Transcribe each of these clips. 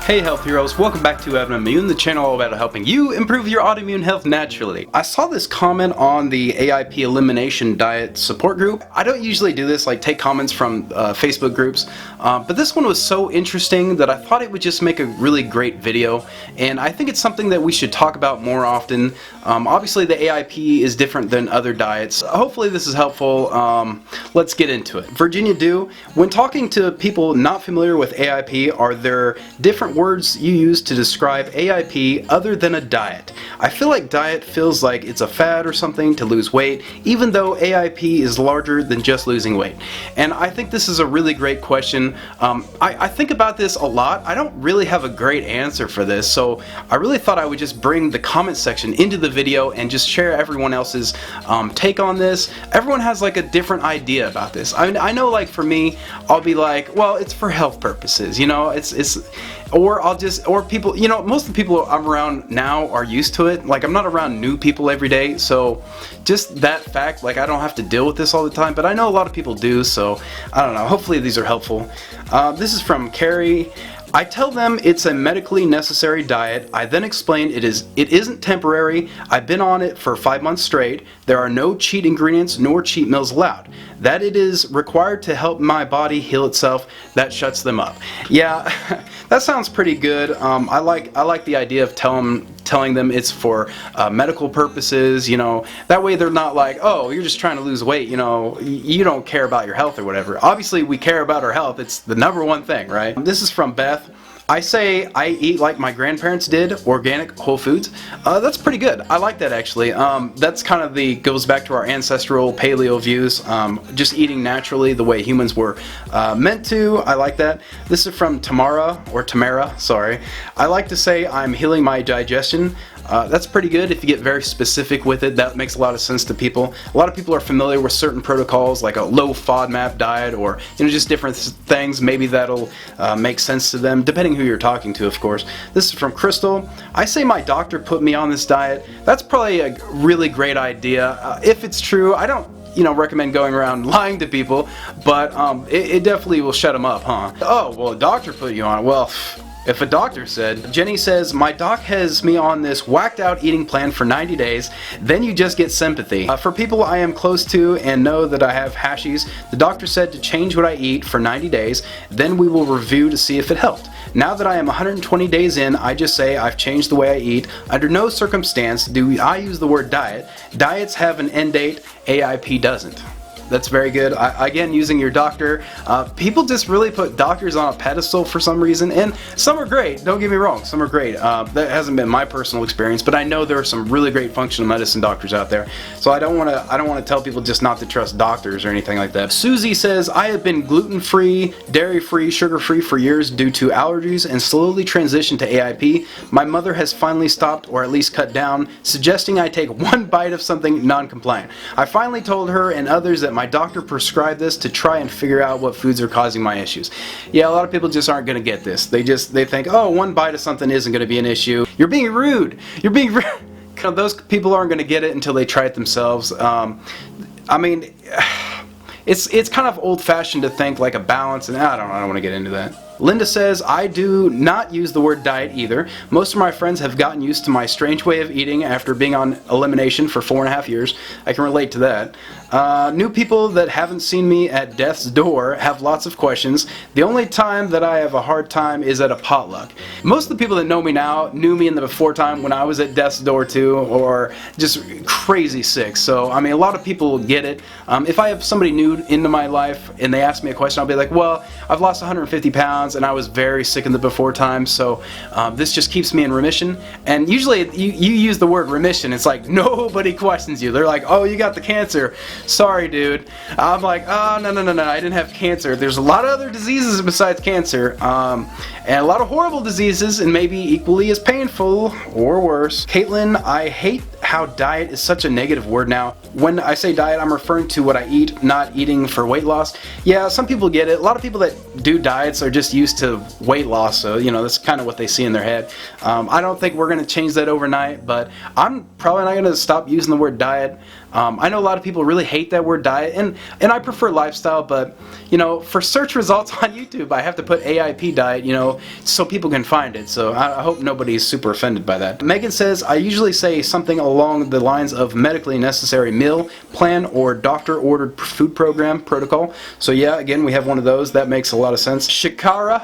Hey health heroes, welcome back to Adamimmune, the channel all about helping you improve your autoimmune health naturally. I saw this comment on the AIP elimination diet support group. I don't usually do this, like take comments from Facebook groups, but this one was so interesting that I thought it would just make a really great video, and I think it's something that we should talk about more often. Obviously the AIP is different than other diets. Hopefully this is helpful. Let's get into it. Virginia Do, when talking to people not familiar with AIP, are there different words you use to describe AIP other than a diet? I feel like diet feels like it's a fad or something to lose weight, even though AIP is larger than just losing weight. And I think this is a really great question. I think about this a lot. I don't really have a great answer for this, so I really thought I would just bring the comment section into the video and just share everyone else's take on this. Everyone has like a different idea about this. I mean, I know, like for me, I'll be like, well, it's for health purposes, you know, or people, you know, most of the people I'm around now are used to it. Like, I'm not around new people every day, so just that fact, like, I don't have to deal with this all the time, but I know a lot of people do, so I don't know, hopefully these are helpful. This is from Carrie. I tell them it's a medically necessary diet. I then explain it isn't temporary. I've been on it for 5 months straight. There are no cheat ingredients nor cheat meals allowed. That it is required to help my body heal itself. That shuts them up. Yeah, that sounds pretty good. I like the idea of telling them it's for medical purposes, you know, that way they're not like, oh, you're just trying to lose weight, you know, you don't care about your health or whatever. Obviously we care about our health, it's the #1 thing, right? This is from Beth. I say I eat like my grandparents did, organic, whole foods. That's pretty good. I like that actually. That's kind of goes back to our ancestral paleo views, just eating naturally the way humans were meant to. I like that. This is from Tamara, sorry. I like to say I'm healing my digestion. That's pretty good if you get very specific with it. That makes a lot of sense to people. A lot of people are familiar with certain protocols like a low FODMAP diet, or you know, just different things. Maybe that'll make sense to them, depending who you're talking to, of course. This is from Crystal. I say my doctor put me on this diet. That's probably a really great idea. If it's true, I don't recommend going around lying to people, but it definitely will shut them up, huh? Oh, well, a doctor put you on it. Well, if a doctor said. Jenny says, my doc has me on this whacked out eating plan for 90 days, then you just get sympathy. For people I am close to and know that I have hashies, the doctor said to change what I eat for 90 days, then we will review to see if it helped. Now that I am 120 days in, I just say I've changed the way I eat. Under no circumstance do I use the word diet. Diets have an end date, AIP doesn't. That's very good. Again, using your doctor. People just really put doctors on a pedestal for some reason, and some are great. Don't get me wrong, some are great. That hasn't been my personal experience, but I know there are some really great functional medicine doctors out there. So I don't want to tell people just not to trust doctors or anything like that. Susie says, I have been gluten-free, dairy-free, sugar-free for years due to allergies and slowly transitioned to AIP. My mother has finally stopped, or at least cut down, suggesting I take one bite of something non-compliant. I finally told her and others that my doctor prescribed this to try and figure out what foods are causing my issues. Yeah, a lot of people just aren't going to get this. They think, oh, one bite of something isn't going to be an issue. You're being rude. You're being rude. Those people aren't going to get it until they try it themselves. I mean, it's kind of old-fashioned to think like a balance, and I don't want to get into that. Linda says, I do not use the word diet either. Most of my friends have gotten used to my strange way of eating after being on elimination for 4.5 years. I can relate to that. New people that haven't seen me at death's door have lots of questions. The only time that I have a hard time is at a potluck. Most of the people that know me now knew me in the before time when I was at death's door too, or just crazy sick. So, I mean, a lot of people get it. If I have somebody new into my life and they ask me a question, I'll be like, well, I've lost 150 pounds and I was very sick in the before time, so this just keeps me in remission. And usually you use the word remission, it's like nobody questions you. They're like, oh, you got the cancer. Sorry, dude. I'm like, oh, no, I didn't have cancer. There's a lot of other diseases besides cancer, and a lot of horrible diseases, and maybe equally as painful or worse. Caitlin, I hate how diet is such a negative word now. When I say diet, I'm referring to what I eat, not eating for weight loss. Yeah, some people get it. A lot of people that do diets are just used to weight loss, so you know, that's kind of what they see in their head. I don't think we're going to change that overnight, but I'm probably not going to stop using the word diet. I know a lot of people really hate that word diet, and I prefer lifestyle, but you know, for search results on YouTube I have to put AIP diet, you know, so people can find it. So I hope nobody's super offended by that. Megan says, I usually say something along the lines of medically necessary meal plan or doctor ordered food program protocol. So yeah, again, we have one of those. That makes a lot of sense. Shakira,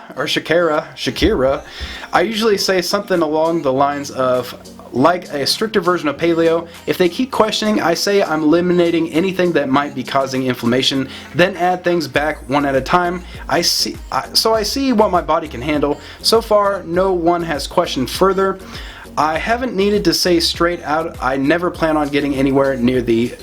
I usually say something along the lines of like a stricter version of paleo. If they keep questioning, I say I'm eliminating anything that might be causing inflammation, then add things back one at a time. So I see what my body can handle. So far, no one has questioned further. I haven't needed to say straight out I never plan on getting anywhere near the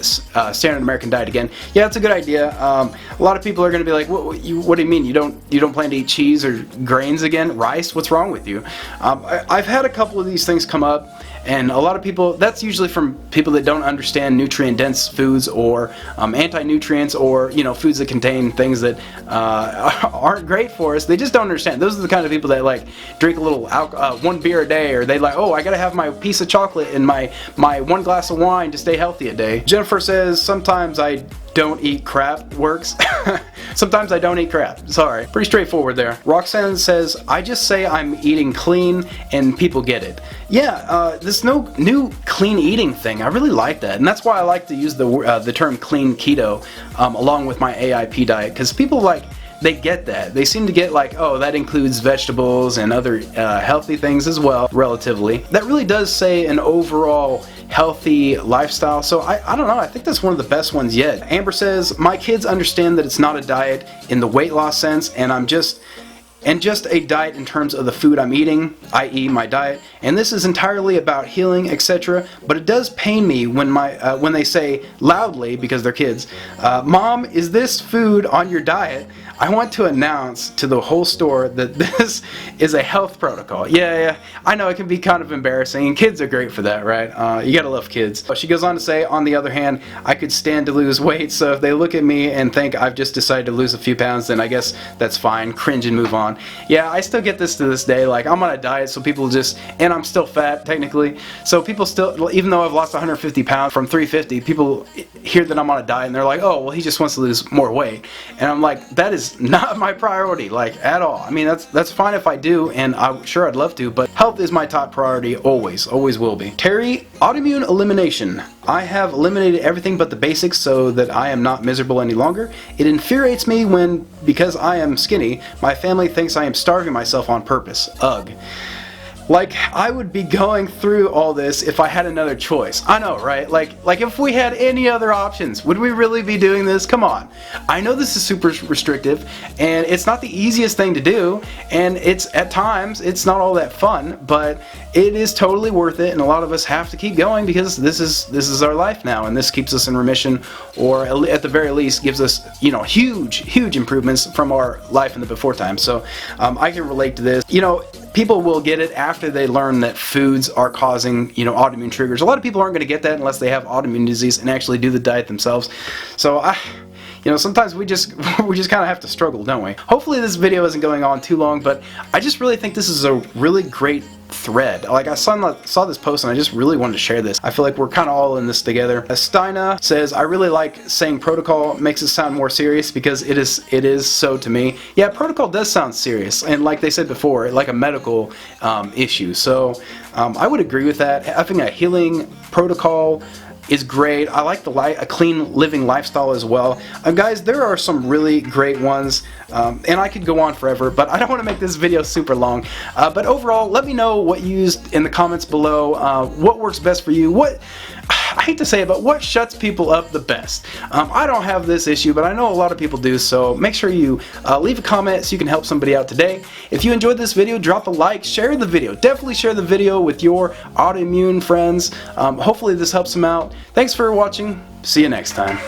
standard American diet again. Yeah, it's a good idea. A lot of people are going to be like, what do you mean you don't plan to eat cheese or grains again? Rice? What's wrong with you? I've had a couple of these things come up, and a lot of people, that's usually from people that don't understand nutrient-dense foods or anti-nutrients, or you know, foods that contain things that aren't great for us. They just don't understand. Those are the kind of people that like drink a little one beer a day, or they like, oh, I gotta have my piece of chocolate and my one glass of wine to stay healthy a day. Jennifer says, sometimes I don't eat crap. Works. Sometimes I don't eat crap. Sorry. Pretty straightforward there. Roxanne says, I just say I'm eating clean and people get it. Yeah, this new clean eating thing, I really like that. And that's why I like to use the term clean keto along with my AIP diet, because people like, they get that. They seem to get like, oh, that includes vegetables and other healthy things as well, relatively. That really does say an overall healthy lifestyle. So I don't know, I think that's one of the best ones yet. Amber says, my kids understand that it's not a diet in the weight loss sense, and just a diet in terms of the food I'm eating, i.e. my diet, and this is entirely about healing, etc. But it does pain me when when they say loudly, because they're kids, Mom, is this food on your diet? I want to announce to the whole store that this is a health protocol. Yeah, I know it can be kind of embarrassing, and kids are great for that, right? You gotta love kids. But she goes on to say, on the other hand, I could stand to lose weight, so if they look at me and think I've just decided to lose a few pounds, then I guess that's fine, cringe and move on. Yeah, I still get this to this day, like I'm on a diet, so people just, and I'm still fat technically, so people still, even though I've lost 150 pounds from 350, people hear that I'm on a diet and they're like, oh, well, he just wants to lose more weight. And I'm like, that is not my priority, like at all. I mean, that's fine if I do, and I'm sure I'd love to, but health is my top priority, always will be. Terry, autoimmune elimination. I have eliminated everything but the basics so that I am not miserable any longer. It infuriates me when, because I am skinny, my family thinks I am starving myself on purpose. Ugh. Like, I would be going through all this if I had another choice. I know, right? Like if we had any other options, would we really be doing this? Come on. I know this is super restrictive, and it's not the easiest thing to do, and it's, at times, it's not all that fun, but it is totally worth it, and a lot of us have to keep going because this is our life now, and this keeps us in remission, or at the very least gives us, you know, huge improvements from our life in the before time. So I can relate to this. You know, people will get it after they learn that foods are causing, you know, autoimmune triggers. A lot of people aren't going to get that unless they have autoimmune disease and actually do the diet themselves. So you know, sometimes we just kind of have to struggle, don't we? Hopefully this video isn't going on too long, but I just really think this is a really great thread. Like, I saw this post and I just really wanted to share this. I feel like we're kind of all in this together. Estina says, I really like saying protocol, makes it sound more serious, because it is so to me. Yeah, protocol does sound serious, and like they said before, like a medical issue. So I would agree with that. Having a healing protocol is great. I like a clean living lifestyle as well. Guys, there are some really great ones, and I could go on forever, but I don't want to make this video super long. But overall, let me know what you used in the comments below. What works best for you? I hate to say it, but what shuts people up the best? I don't have this issue, but I know a lot of people do, so make sure you leave a comment so you can help somebody out today. If you enjoyed this video, drop a like, share the video. Definitely share the video with your autoimmune friends. Hopefully this helps them out. Thanks for watching. See you next time.